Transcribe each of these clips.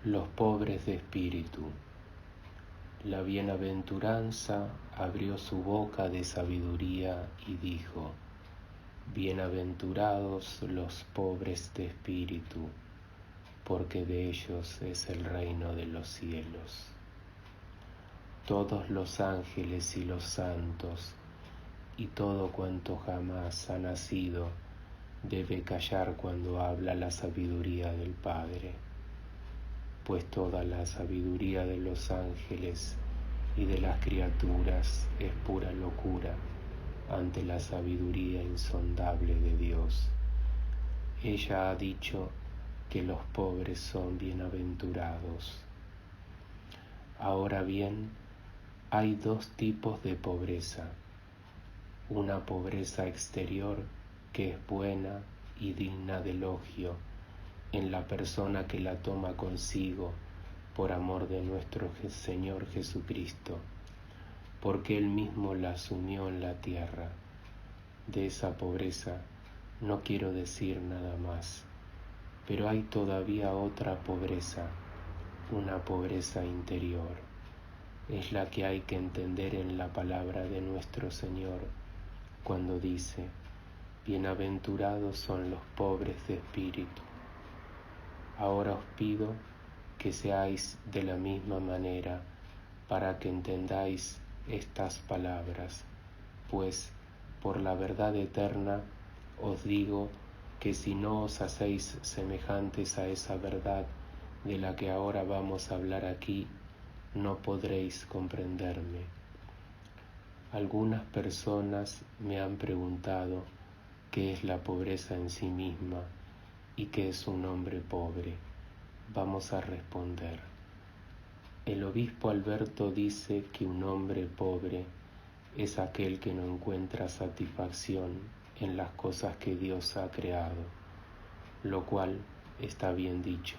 Los pobres de espíritu. La bienaventuranza abrió su boca de sabiduría y dijo: Bienaventurados los pobres de espíritu, porque de ellos es el reino de los cielos. Todos los ángeles y los santos, y todo cuanto jamás ha nacido, debe callar cuando habla la sabiduría del Padre, pues toda la sabiduría de los ángeles y de las criaturas es pura locura ante la sabiduría insondable de Dios. Ella ha dicho que los pobres son bienaventurados. Ahora bien, hay dos tipos de pobreza: una pobreza exterior que es buena y digna de elogio en la persona que la toma consigo por amor de nuestro Señor Jesucristo, porque Él mismo la asumió en la tierra. De esa pobreza no quiero decir nada más, pero hay todavía otra pobreza, una pobreza interior. Es la que hay que entender en la palabra de nuestro Señor cuando dice: Bienaventurados son los pobres de espíritu. Ahora os pido que seáis de la misma manera para que entendáis estas palabras, pues por la verdad eterna os digo que si no os hacéis semejantes a esa verdad de la que ahora vamos a hablar aquí, no podréis comprenderme. Algunas personas me han preguntado qué es la pobreza en sí misma y qué es un hombre pobre. Vamos a responder. El obispo Alberto dice que un hombre pobre es aquel que no encuentra satisfacción en las cosas que Dios ha creado, lo cual está bien dicho,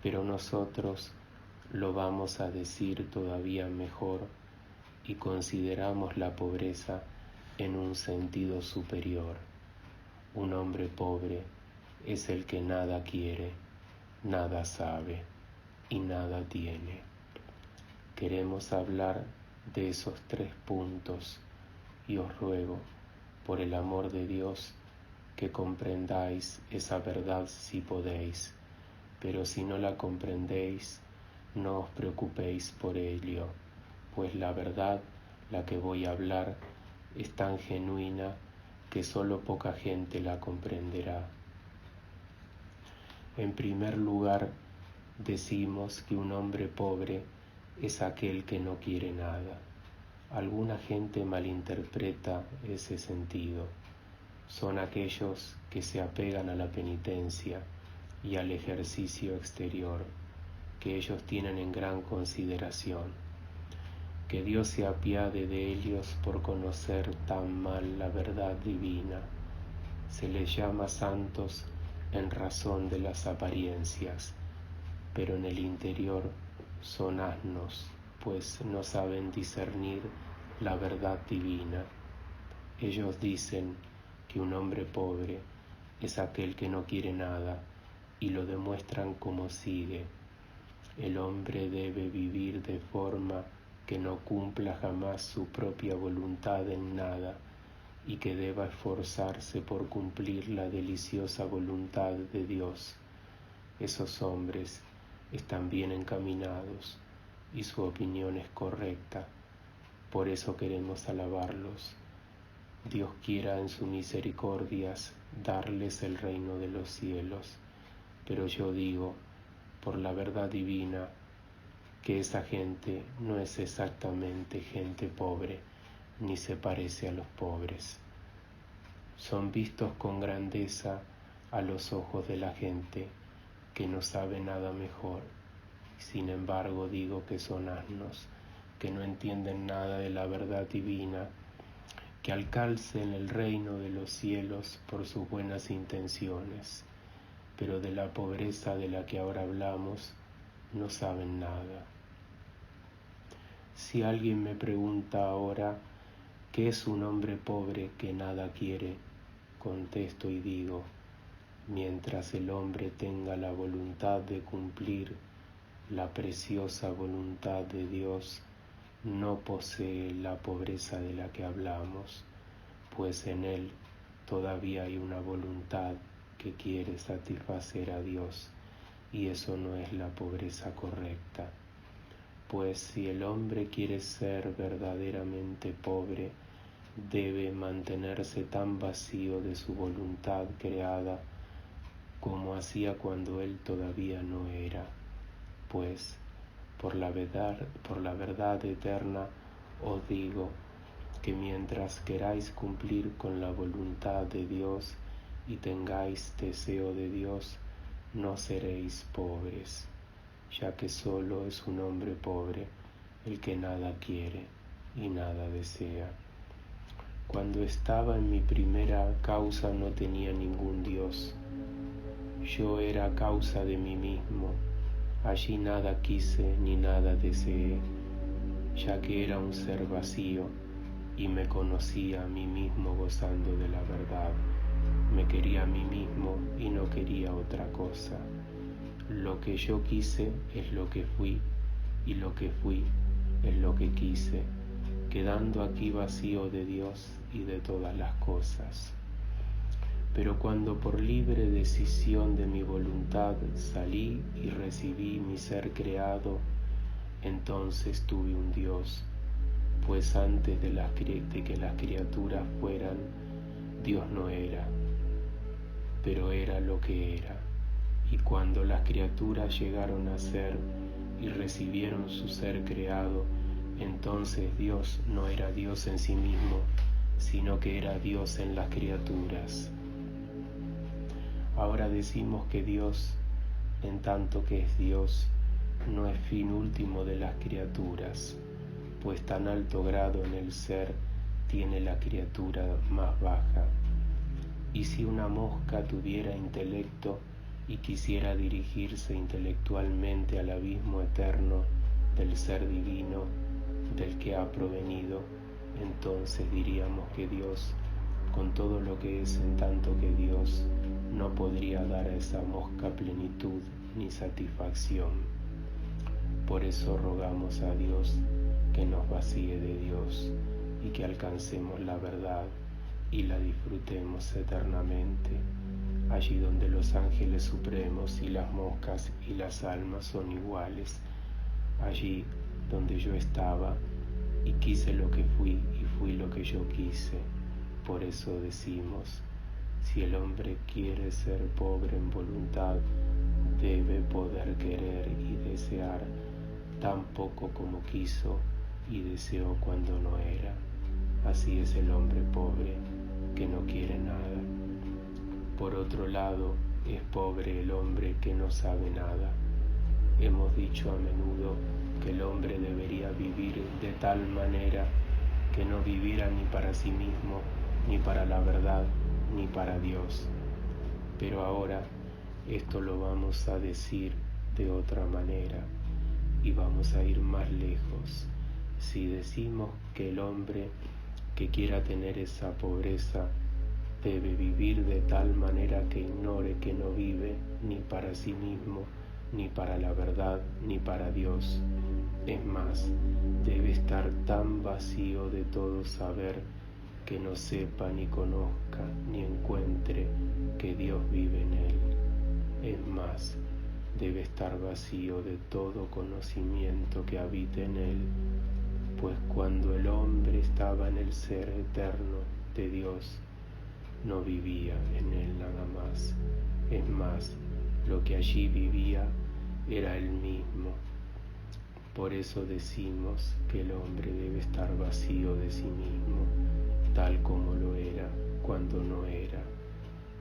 pero nosotros lo vamos a decir todavía mejor y consideramos la pobreza en un sentido superior. Un hombre pobre es el que nada quiere, nada sabe y nada tiene. Queremos hablar de esos 3 puntos y os ruego, por el amor de Dios, que comprendáis esa verdad si podéis, pero si no la comprendéis, no os preocupéis por ello, pues la verdad, la que voy a hablar, es tan genuina que solo poca gente la comprenderá. En primer lugar, decimos que un hombre pobre es aquel que no quiere nada. Alguna gente malinterpreta ese sentido. Son aquellos que se apegan a la penitencia y al ejercicio exterior, que ellos tienen en gran consideración. Que Dios se apiade de ellos por conocer tan mal la verdad divina. Se les llama santos en razón de las apariencias, pero en el interior son asnos, pues no saben discernir la verdad divina. Ellos dicen que un hombre pobre es aquel que no quiere nada y lo demuestran como sigue: el hombre debe vivir de forma que no cumpla jamás su propia voluntad en nada y que deba esforzarse por cumplir la deliciosa voluntad de Dios. Esos hombres están bien encaminados y su opinión es correcta, por eso queremos alabarlos. Dios quiera en sus misericordias darles el reino de los cielos, pero yo digo, por la verdad divina, que esa gente no es exactamente gente pobre, ni se parece a los pobres. Son vistos con grandeza a los ojos de la gente que no sabe nada mejor. Sin embargo, digo que son asnos, que no entienden nada de la verdad divina, que alcancen el reino de los cielos por sus buenas intenciones, pero de la pobreza de la que ahora hablamos no saben nada. Si alguien me pregunta ahora ¿qué es un hombre pobre que nada quiere?, contesto y digo: mientras el hombre tenga la voluntad de cumplir la preciosa voluntad de Dios no posee la pobreza de la que hablamos, pues en Él todavía hay una voluntad que quiere satisfacer a Dios, y eso no es la pobreza correcta. Pues si el hombre quiere ser verdaderamente pobre, debe mantenerse tan vacío de su voluntad creada como hacía cuando él todavía no era. Pues por la verdad eterna os digo que mientras queráis cumplir con la voluntad de Dios y tengáis deseo de Dios, no seréis pobres, ya que solo es un hombre pobre el que nada quiere y nada desea. Cuando estaba en mi primera causa no tenía ningún Dios. Yo era causa de mí mismo. Allí nada quise ni nada deseé, ya que era un ser vacío y me conocía a mí mismo gozando de la verdad. Me quería a mí mismo y no quería otra cosa. Lo que yo quise es lo que fui, y lo que fui es lo que quise, quedando aquí vacío de Dios y de todas las cosas. Pero cuando por libre decisión de mi voluntad salí y recibí mi ser creado, entonces tuve un Dios, pues antes de que las criaturas fueran, Dios no era, pero era lo que era. Y cuando las criaturas llegaron a ser y recibieron su ser creado, entonces Dios no era Dios en sí mismo, sino que era Dios en las criaturas. Ahora decimos que Dios, en tanto que es Dios, no es fin último de las criaturas, pues tan alto grado en el ser tiene la criatura más baja. Y si una mosca tuviera intelecto y quisiera dirigirse intelectualmente al abismo eterno del ser divino del que ha provenido, entonces diríamos que Dios, con todo lo que es en tanto que Dios, no podría dar a esa mosca plenitud ni satisfacción. Por eso rogamos a Dios que nos vacíe de Dios y que alcancemos la verdad y la disfrutemos eternamente, allí donde los ángeles supremos y las moscas y las almas son iguales, allí donde yo estaba y quise lo que fui y fui lo que yo quise. Por eso decimos, si el hombre quiere ser pobre en voluntad, debe poder querer y desear tan poco como quiso y deseó cuando no era. Así es el hombre pobre, que no quiere nada. Por otro lado, es pobre el hombre que no sabe nada. Hemos dicho a menudo que el hombre debería vivir de tal manera que no viviera ni para sí mismo, ni para la verdad, ni para Dios. Pero ahora esto lo vamos a decir de otra manera y vamos a ir más lejos. Si decimos que el hombre que quiera tener esa pobreza debe vivir de tal manera que ignore que no vive ni para sí mismo, ni para la verdad, ni para Dios. Es más, debe estar tan vacío de todo saber que no sepa ni conozca ni encuentre que Dios vive en él. Es más, debe estar vacío de todo conocimiento que habite en él, pues cuando el hombre estaba en el ser eterno de Dios, no vivía en él nada más. Es más, lo que allí vivía era él mismo. Por eso decimos que el hombre debe estar vacío de sí mismo, tal como lo era cuando no era,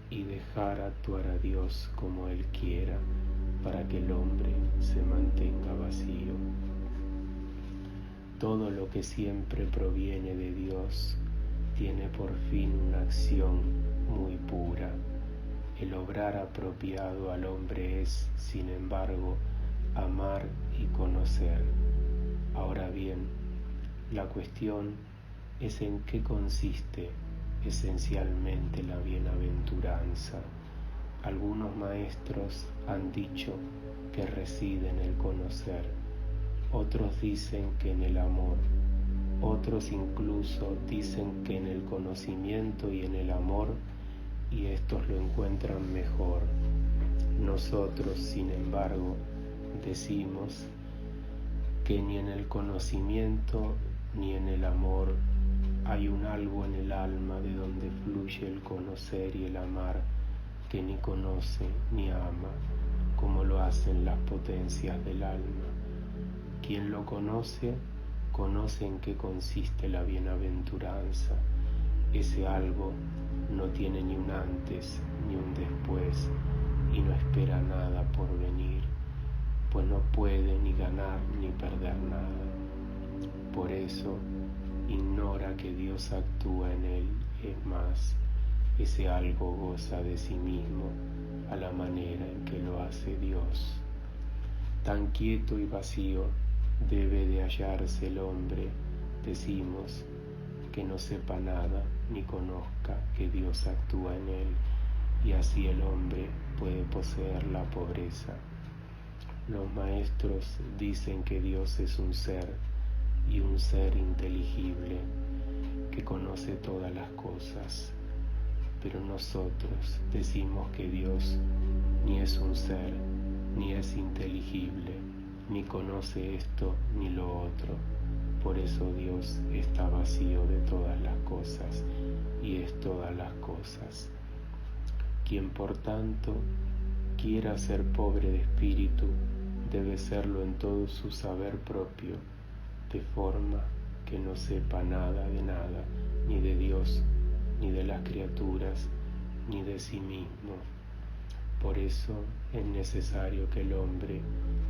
y dejar actuar a Dios como Él quiera, para que el hombre se mantenga vacío. Todo lo que siempre proviene de Dios tiene por fin una acción muy pura. El obrar apropiado al hombre es, sin embargo, amar y conocer. Ahora bien, la cuestión es en qué consiste esencialmente la bienaventuranza, Algunos maestros han dicho que reside en el conocer, otros dicen que en el amor, otros incluso dicen que en el conocimiento y en el amor, y estos lo encuentran mejor. Nosotros, sin embargo, decimos que ni en el conocimiento ni en el amor hay un algo en el alma de donde fluye el conocer y el amar, que ni conoce ni ama, como lo hacen las potencias del alma. Quien lo conoce, conoce en qué consiste la bienaventuranza. Ese algo no tiene ni un antes ni un después, y no espera nada por venir, pues no puede ni ganar ni perder nada. Por eso ignora que Dios actúa en él. Es más, ese algo goza de sí mismo a la manera en que lo hace Dios. Tan quieto y vacío debe de hallarse el hombre, decimos, que no sepa nada ni conozca que Dios actúa en él, y así el hombre puede poseer la pobreza. Los maestros dicen que Dios es un ser, y un ser inteligible, que conoce todas las cosas, pero nosotros decimos que Dios ni es un ser, ni es inteligible, ni conoce esto ni lo otro. Por eso Dios está vacío de todas las cosas, y es todas las cosas. Quien por tanto quiera ser pobre de espíritu, debe serlo en todo su saber propio, de forma que no sepa nada de nada, ni de Dios, ni de las criaturas, ni de sí mismo. Por eso es necesario que el hombre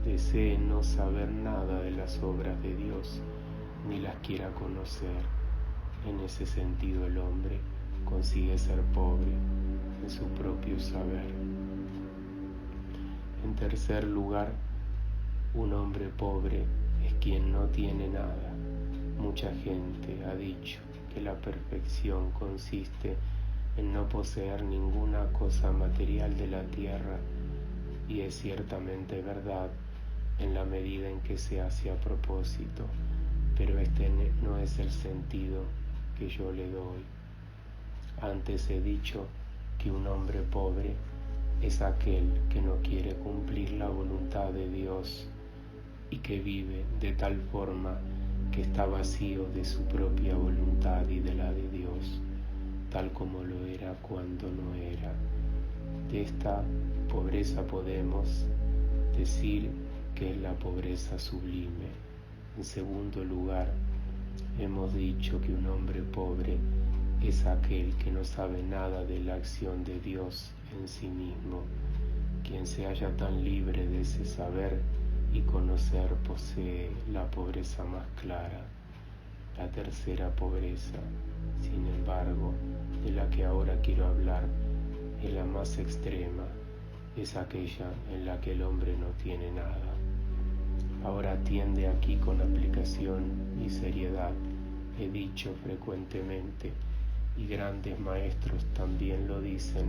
desee no saber nada de las obras de Dios, ni las quiera conocer. En ese sentido el hombre consigue ser pobre en su propio saber. En tercer lugar, un hombre pobre es quien no tiene nada. Mucha gente ha dicho que la perfección consiste en no poseer ninguna cosa material de la tierra, y es ciertamente verdad en la medida en que se hace a propósito, pero este no es el sentido que yo le doy. Antes he dicho que un hombre pobre es aquel que no quiere cumplir la voluntad de Dios y que vive de tal forma que está vacío de su propia voluntad y de la de Dios, tal como lo era cuando no era. De esta pobreza podemos decir que es la pobreza sublime. En segundo lugar, hemos dicho que un hombre pobre es aquel que no sabe nada de la acción de Dios en sí mismo. Quien se halla tan libre de ese saber y conocer posee la pobreza más clara. La tercera pobreza, sin embargo, de la que ahora quiero hablar, es la más extrema, es aquella en la que el hombre no tiene nada. Ahora atiende aquí con aplicación y seriedad. He dicho frecuentemente, y grandes maestros también lo dicen,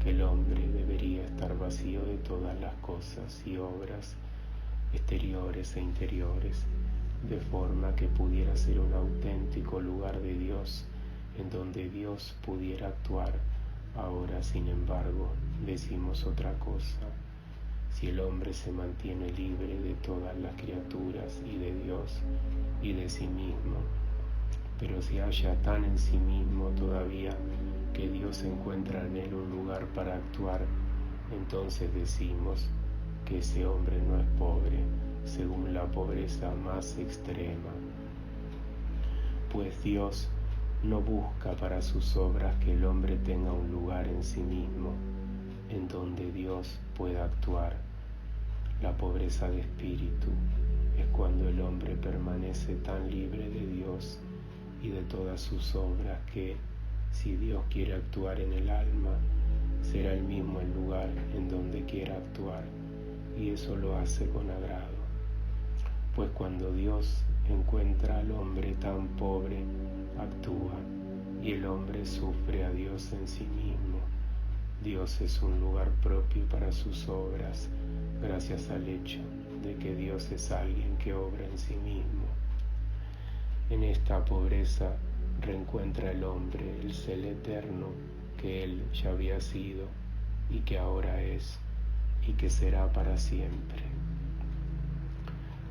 que el hombre debería estar vacío de todas las cosas y obras exteriores e interiores, de forma que pudiera ser un auténtico lugar de Dios, en donde Dios pudiera actuar. Ahora, sin embargo, decimos otra cosa. Si el hombre se mantiene libre de todas las criaturas y de Dios y de sí mismo, pero se halla tan en sí mismo todavía que Dios encuentra en él un lugar para actuar, entonces decimos que ese hombre no es pobre, según la pobreza más extrema. Pues Dios no busca para sus obras que el hombre tenga un lugar en sí mismo, en donde Dios pueda actuar. La pobreza de espíritu es cuando el hombre permanece tan libre de Dios y de todas sus obras que, si Dios quiere actuar en el alma, será el mismo el lugar en donde quiera actuar, y eso lo hace con agrado. Pues cuando Dios encuentra al hombre tan pobre, actúa, y el hombre sufre a Dios en sí mismo. Dios es un lugar propio para sus obras, gracias al hecho de que Dios es alguien que obra en sí mismo. En esta pobreza reencuentra el hombre el ser eterno que él ya había sido y que ahora es y que será para siempre.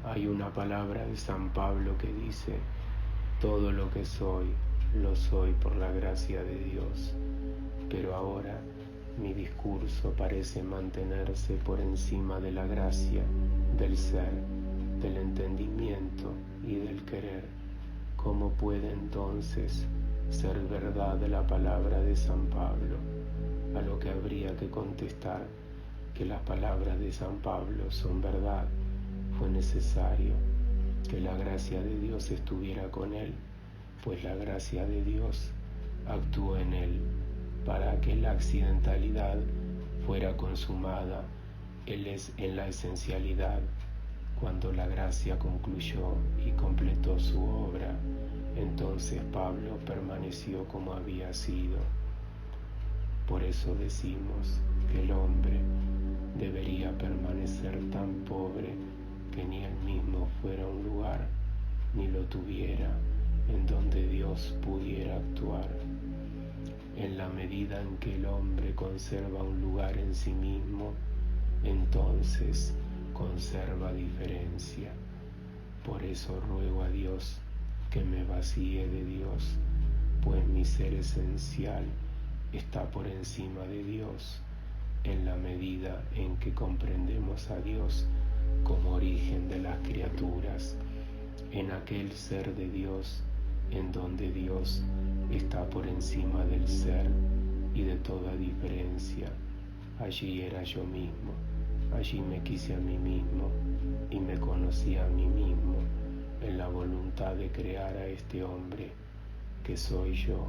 Hay una palabra de San Pablo que dice: todo lo que soy, lo soy por la gracia de Dios. Pero ahora mi discurso parece mantenerse por encima de la gracia, del ser, del entendimiento y del querer. ¿Cómo puede entonces ser verdad la palabra de San Pablo? A lo que habría que contestar que las palabras de San Pablo son verdad. Fue necesario que la gracia de Dios estuviera con él, pues la gracia de Dios actuó en él para que la accidentalidad fuera consumada en la esencialidad. Cuando la gracia concluyó y completó su obra, entonces Pablo permaneció como había sido. Por eso decimos que el hombre debería permanecer tan pobre que ni él mismo fuera un lugar, ni lo tuviera, en donde Dios pudiera actuar. En la medida en que el hombre conserva un lugar en sí mismo, entonces conserva diferencia. Por eso ruego a Dios que me vacíe de Dios, pues mi ser esencial está por encima de Dios, en la medida en que comprendemos a Dios como origen de las criaturas, en aquel ser de Dios en donde Dios está por encima del ser y de toda diferencia. Allí era yo mismo, allí me quise a mí mismo y me conocí a mí mismo en la voluntad de crear a este hombre que soy yo.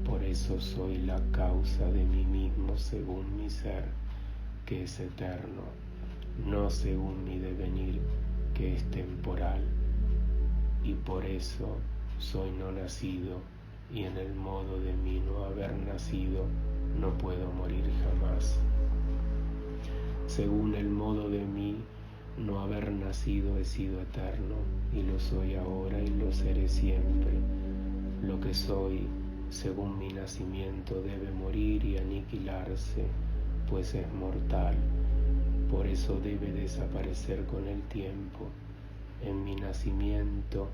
Por eso soy la causa de mí mismo según mi ser, que es eterno, no según mi devenir, que es temporal. Y por eso soy no nacido, y en el modo de mí no haber nacido, no puedo morir jamás. Según el modo de mí no haber nacido, he sido eterno, y lo soy ahora y lo seré siempre. Lo que soy, según mi nacimiento, debe morir y aniquilarse, pues es mortal. Por eso debe desaparecer con el tiempo. En mi nacimiento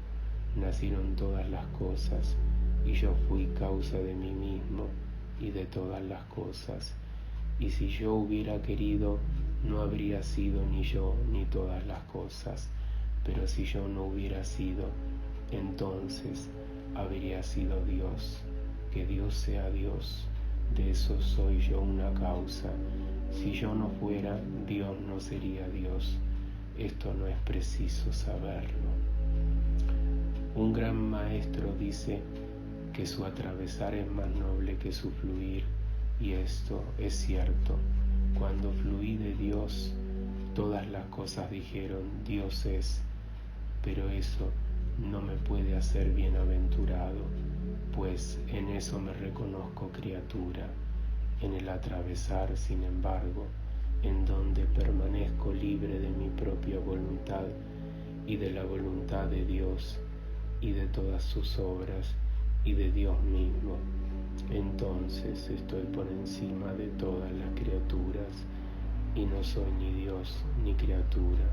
nacieron todas las cosas, y yo fui causa de mí mismo y de todas las cosas. Y si yo hubiera querido, no habría sido ni yo ni todas las cosas. Pero si yo no hubiera sido, entonces habría sido Dios. Que Dios sea Dios, de eso soy yo una causa. Si yo no fuera, Dios no sería Dios. Esto no es preciso saberlo. Un gran maestro dice que su atravesar es más noble que su fluir, y esto es cierto. Cuando fluí de Dios, todas las cosas dijeron: Dios es, pero eso no me puede hacer bienaventurado, pues en eso me reconozco criatura. En el atravesar, sin embargo, en donde permanezco libre de mi propia voluntad y de la voluntad de Dios y de todas sus obras y de Dios mismo, entonces estoy por encima de todas las criaturas y no soy ni Dios ni criatura,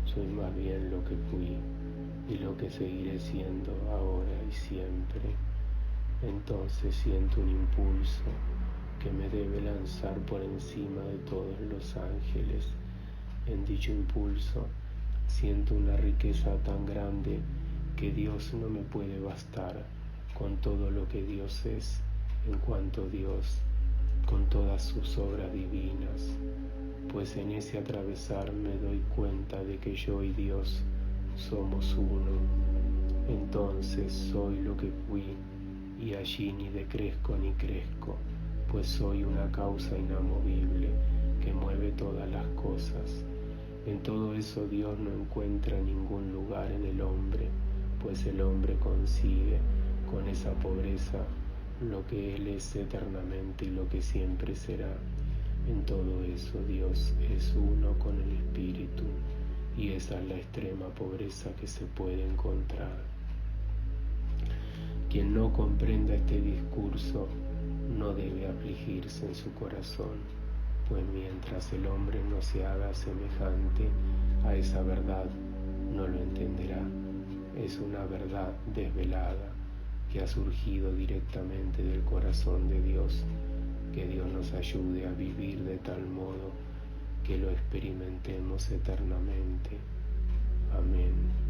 soy más bien lo que fui y lo que seguiré siendo ahora y siempre. Entonces siento un impulso que me debe lanzar por encima de todos los ángeles. En dicho impulso siento una riqueza tan grande que Dios no me puede bastar con todo lo que Dios es en cuanto Dios, con todas sus obras divinas, pues en ese atravesar me doy cuenta de que yo y Dios somos uno. Entonces soy lo que fui, y allí ni decrezco ni crezco, pues soy una causa inamovible que mueve todas las cosas. En todo eso Dios no encuentra ningún lugar en el hombre, pues el hombre consigue con esa pobreza lo que Él es eternamente y lo que siempre será. En todo eso Dios es uno con el Espíritu, y esa es la extrema pobreza que se puede encontrar. Quien no comprenda este discurso no debe afligirse en su corazón, pues mientras el hombre no se haga semejante a esa verdad, no lo entenderá. Es una verdad desvelada que ha surgido directamente del corazón de Dios. Que Dios nos ayude a vivir de tal modo que lo experimentemos eternamente. Amén.